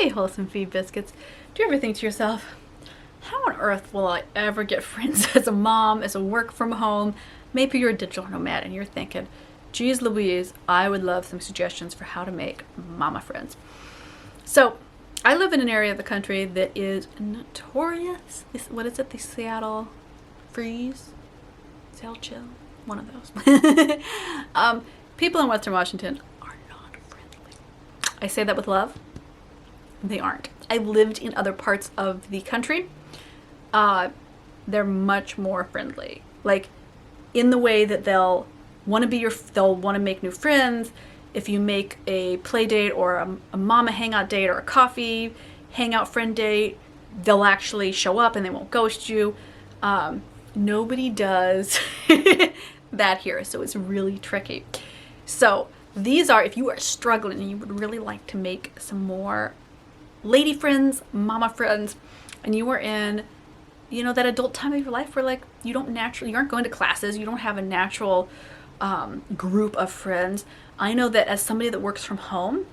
Hey, Wholesome Feed Biscuits. Do you ever think to yourself, how on earth will I ever get friends as a mom, as a work from home? Maybe you're a digital nomad and you're thinking, geez Louise, I would love some suggestions for how to make mama friends. So, I live in an area of the country that is notorious. What is it? The Seattle freeze? Seattle chill? One of those. People in Western Washington are not friendly. I say that with love. They aren't. I lived in other parts of the country. They're much more friendly. Like, in the way that they'll want to make new friends. If you make a play date or a mama hangout date or a coffee hangout friend date, they'll actually show up and they won't ghost you. Nobody does that here, so it's really tricky. So these are, if you are struggling and you would really like to make some more lady friends, mama friends, and you are in, that adult time of your life where you aren't going to classes, you don't have a natural group of friends. I know that as somebody that works from home,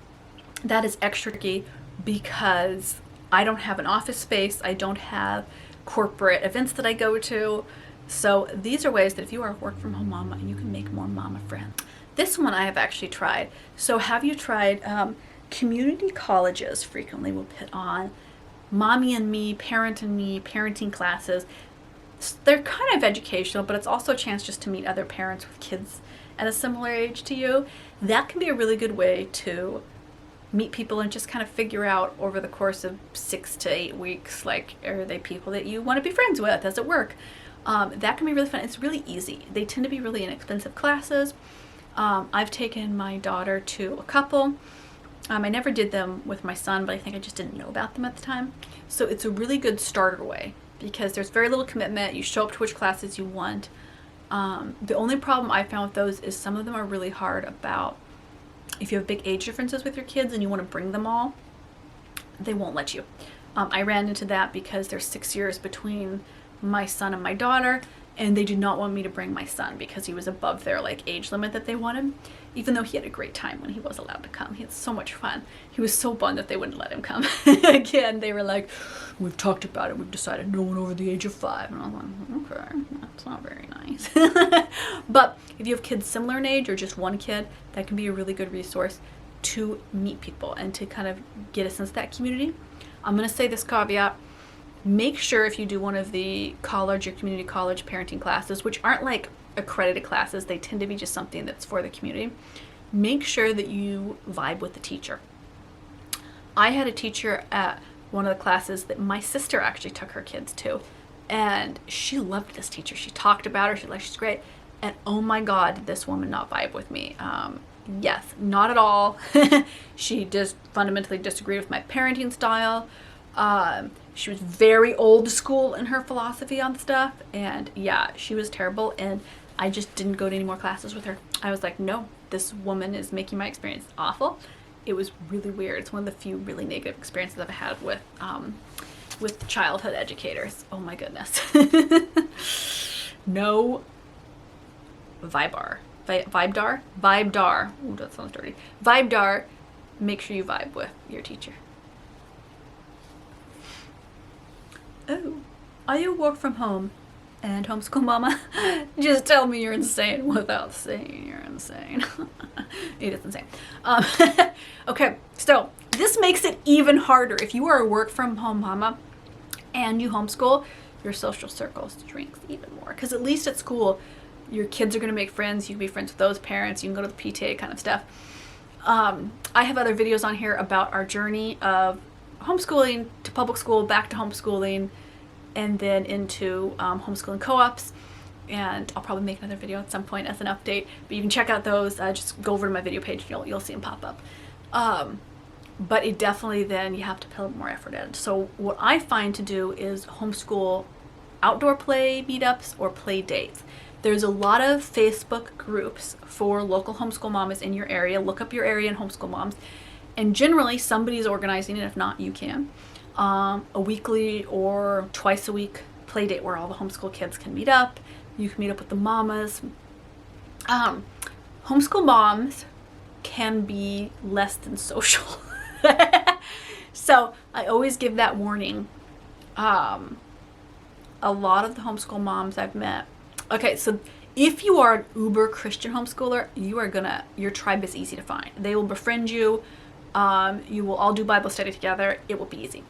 that is extra tricky because I don't have an office space, I don't have corporate events that I go to. So these are ways that if you are a work from home mama, you can make more mama friends. This one I have actually tried. So have you tried community colleges frequently will put on mommy and me, parenting classes. They're kind of educational, but it's also a chance just to meet other parents with kids at a similar age to you. That can be a really good way to meet people and just kind of figure out over the course of 6 to 8 weeks, are they people that you want to be friends with? Does it work? That can be really fun. It's really easy. They tend to be really inexpensive classes. I've taken my daughter to a couple. I never did them with my son, but I think I just didn't know about them at the time. So it's a really good starter way because there's very little commitment. You show up to which classes you want. The only problem I found with those is some of them are really hard about if you have big age differences with your kids and you want to bring them all, they won't let you. I ran into that because there's 6 years between my son and my daughter, and they did not want me to bring my son because he was above their age limit that they wanted, even though he had a great time when he was allowed to come. He had so much fun. He was so bummed that they wouldn't let him come. Again, they were like, we've talked about it, we've decided no one over the age of 5. And I was like, okay, that's not very nice. But if you have kids similar in age or just one kid, that can be a really good resource to meet people and to kind of get a sense of that community. I'm going to say this caveat. Make sure if you do one of the college or community college parenting classes, which aren't accredited classes, they tend to be just something that's for the community, make sure that you vibe with the teacher. I had a teacher at one of the classes that my sister actually took her kids to, and she loved this teacher. She talked about her, she's great, and oh my god, did this woman not vibe with me. Yes, not at all. She just fundamentally disagreed with my parenting style. She was very old school in her philosophy on stuff, and yeah, she was terrible, and I just didn't go to any more classes with her. I was like, no, this woman is making my experience awful. It was really weird. It's one of the few really negative experiences I've had with childhood educators. Oh my goodness. No Vibedar. Ooh, that sounds dirty. Vibedar. Make sure you vibe with your teacher. Oh, are you work from home and homeschool mama? Just tell me you're insane without saying you're insane. It is insane. Okay, so this makes it even harder. If you are a work from home mama and you homeschool, your social circle shrinks even more. Because at least at school, your kids are going to make friends. You can be friends with those parents. You can go to the PTA kind of stuff. I have other videos on here about our journey of homeschooling to public school, back to homeschooling, and then into homeschooling co-ops. And I'll probably make another video at some point as an update, but you can check out those. Just go over to my video page and you'll see them pop up. But it definitely, then you have to put more effort in. So what I find to do is homeschool outdoor play meetups or play dates. There's a lot of Facebook groups for local homeschool mamas in your area. Look up your area and homeschool moms. And generally, somebody's organizing it. If not, you can. A weekly or twice a week play date where all the homeschool kids can meet up. You can meet up with the mamas. Homeschool moms can be less than social. So I always give that warning. A lot of the homeschool moms I've met. Okay, so if you are an uber Christian homeschooler, your tribe is easy to find. They will befriend you. You will all do Bible study together. It will be easy.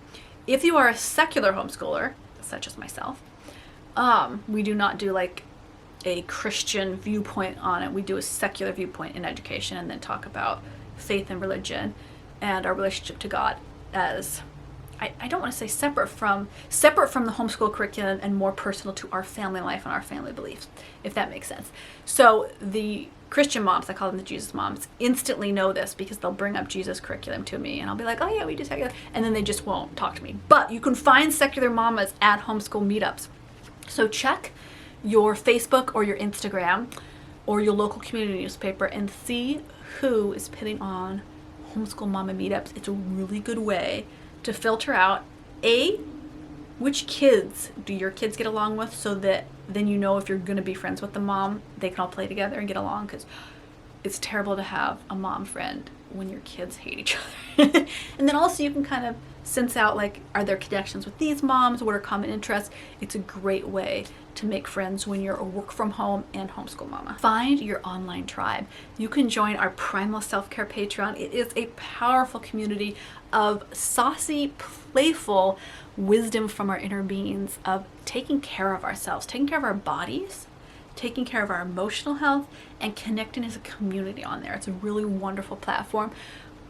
If you are a secular homeschooler, such as myself, we do not do like a Christian viewpoint on it. We do a secular viewpoint in education and then talk about faith and religion and our relationship to God as, I don't want to say separate from the homeschool curriculum and more personal to our family life and our family beliefs, if that makes sense. So the Christian moms, I call them the Jesus moms, instantly know this because they'll bring up Jesus curriculum to me and I'll be like, oh yeah, we do secular, and then they just won't talk to me. But you can find secular mamas at homeschool meetups. So check your Facebook or your Instagram or your local community newspaper and see who is putting on homeschool mama meetups. It's a really good way to filter out which kids do your kids get along with, so that then you know if you're going to be friends with the mom, they can all play together and get along, because it's terrible to have a mom friend when your kids hate each other. And then also you can kind of sense out, like, are there connections with these moms? What are common interests? It's a great way to make friends when you're a work from home and homeschool mama. Find your online tribe. You can join our Primal Self-Care Patreon. It is a powerful community of saucy, playful wisdom from our inner beings, of taking care of ourselves, taking care of our bodies, taking care of our emotional health, and connecting as a community on there. It's a really wonderful platform.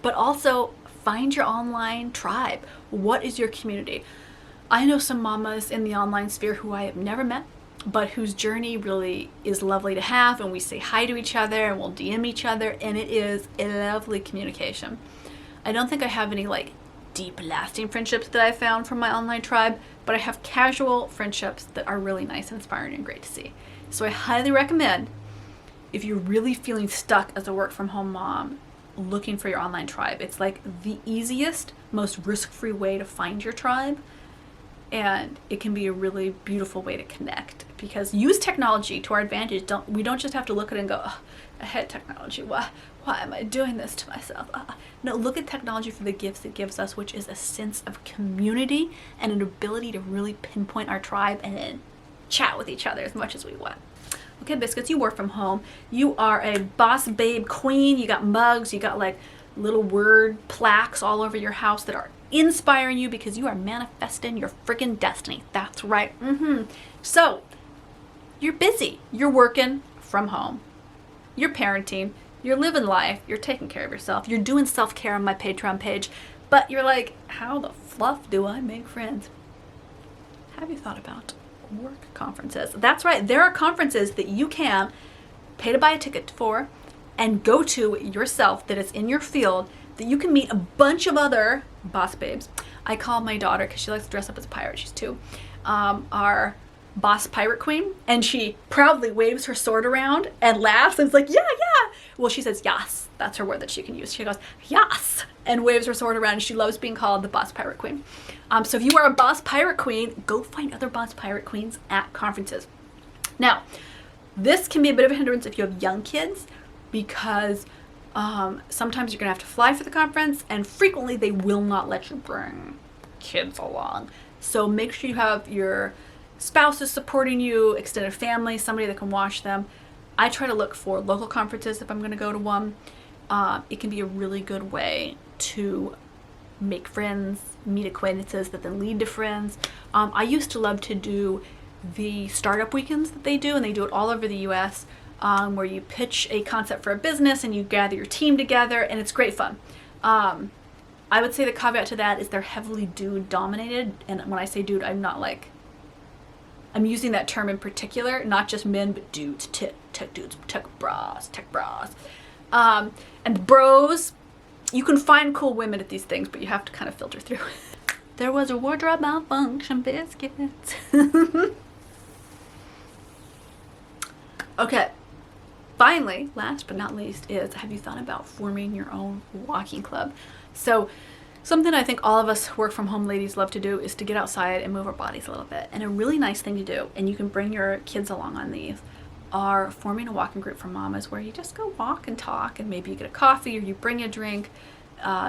But also find your online tribe. What is your community? I know some mamas in the online sphere who I have never met, but whose journey really is lovely to have, and we say hi to each other and we'll DM each other, and it is a lovely communication. I don't think I have any like deep lasting friendships that I found from my online tribe, but I have casual friendships that are really nice and inspiring and great to see. So I highly recommend, if you're really feeling stuck as a work from home mom, looking for your online tribe. It's like the easiest, most risk-free way to find your tribe, and it can be a really beautiful way to connect, because use technology to our advantage. We don't just have to look at it and go, oh, I hate technology, why am I doing this to myself? No, look at technology for the gifts it gives us, which is a sense of community and an ability to really pinpoint our tribe and then chat with each other as much as we want. Okay, Biscuits, you work from home. You are a boss babe queen. You got mugs. You got like little word plaques all over your house that are inspiring you because you are manifesting your freaking destiny. That's right. So you're busy. You're working from home. You're parenting. You're living life. You're taking care of yourself. You're doing self-care on my Patreon page. But you're like, how the fluff do I make friends? Have you thought about work conferences? That's right. There are conferences that you can pay to buy a ticket for and go to yourself, that is in your field, that you can meet a bunch of other boss babes. I call my daughter, because she likes to dress up as a pirate, she's 2, our boss pirate queen, and she proudly waves her sword around and laughs and is like, yeah. Well, she says yas. That's her word that she can use. She goes yas and waves her sword around, and she loves being called the boss pirate queen. So if you are a boss pirate queen, go find other boss pirate queens at conferences. Now, this can be a bit of a hindrance if you have young kids, because sometimes you're gonna have to fly for the conference, and frequently they will not let you bring kids along. So make sure you have your spouses supporting you, extended family, somebody that can watch them. I try to look for local conferences if I'm gonna go to one. It can be a really good way to make friends, meet acquaintances that then lead to friends. I used to love to do the startup weekends that they do, and they do it all over the US, where you pitch a concept for a business and you gather your team together, and it's great fun. I would say the caveat to that is they're heavily dude dominated, and when I say dude, I'm using that term in particular, not just men, but dudes, tech dudes, tech bras. And bros, you can find cool women at these things, but you have to kind of filter through. There was a wardrobe malfunction, Biscuits. Okay, finally, last but not least, is, have you thought about forming your own walking club? So something I think all of us work from home ladies love to do is to get outside and move our bodies a little bit. And a really nice thing to do, and you can bring your kids along on these, are forming a walking group for mamas, where you just go walk and talk, and maybe you get a coffee or you bring a drink,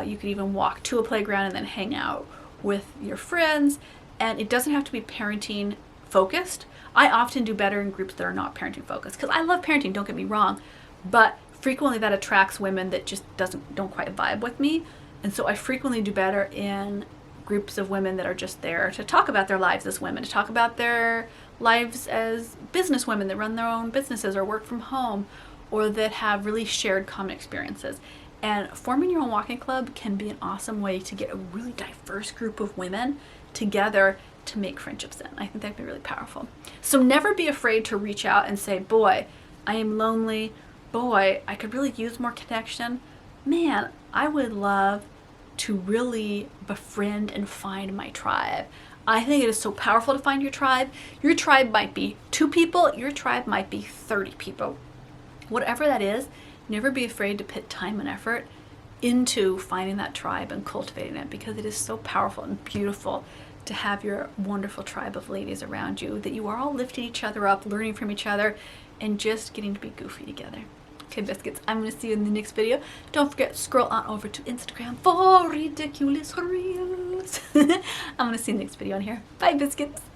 You could even walk to a playground and then hang out with your friends. And it doesn't have to be parenting focused. I often do better in groups that are not parenting focused, because I love parenting, don't get me wrong, but frequently that attracts women that just don't quite vibe with me. And so I frequently do better in groups of women that are just there to talk about their lives as women, to talk about their lives as business women that run their own businesses or work from home, or that have really shared common experiences. And forming your own walking club can be an awesome way to get a really diverse group of women together to make friendships in. I think that can be really powerful. So never be afraid to reach out and say, boy, I am lonely. Boy, I could really use more connection. Man, I would love to really befriend and find my tribe. I think it is so powerful to find your tribe. Your tribe might be 2 people, your tribe might be 30 people. Whatever that is, never be afraid to put time and effort into finding that tribe and cultivating it, because it is so powerful and beautiful to have your wonderful tribe of ladies around you, that you are all lifting each other up, learning from each other, and just getting to be goofy together. Okay, biscuits, I'm going to see you in the next video. Don't forget, scroll on over to Instagram for ridiculous reels. I'm going to see you in the next video on here. Bye, biscuits.